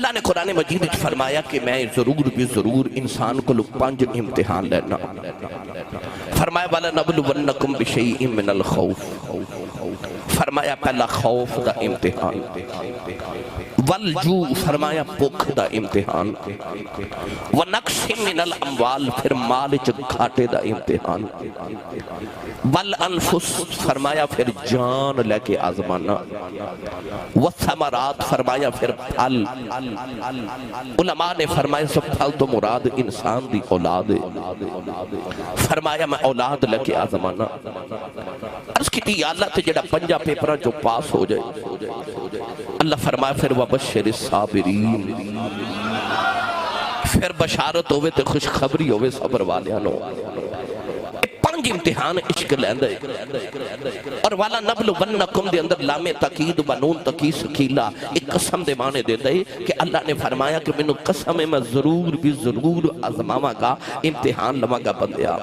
اللہ نے قرآن مجید فرمایا کہ میں ضرور بھی ضرور انسان کو 5 امتحان لینا. فرمایا وَلَنَبْلُوَنَّكُمْ بِشَيْءٍ مِّنَ الْخَوْفِ، فرمایا پہلا خوف دا امتحان، والجوع فرمایا بھوک دا امتحان، وَنَقْصٍ مِّنَ الْأَمْوَالِ پھر مال چ گھاٹے دا امتحان، والانفس فرمایا پھر جان لے کے آزمانا، والثمرات فرمایا پھر پھل. علماء نے فرمایا سب پھل تو مراد انسان دی اولاد ہے. فرمایا میں اولاد لے کے آزمانا. عرض کی تھی یا اللہ تے جڑا 5 پیپراں جو پاس ہو جائے، اللہ فرمایا پھر وَبَشِّرِ الصَّابِرِينَ، پھر بشارت ہوئے تے خوشخبری ہوئے صبر والیاں نو. 5 امتحان عشق لیندے اور والا نبلونکم دے اندر لام تاکید و نون تقی ثقیلہ ایک قسم دے معنی دے دے کہ اللہ نے فرمایا کہ منو قسم میں ضرور بھی ضرور آزماواں گا، امتحان لواں گا بندیا.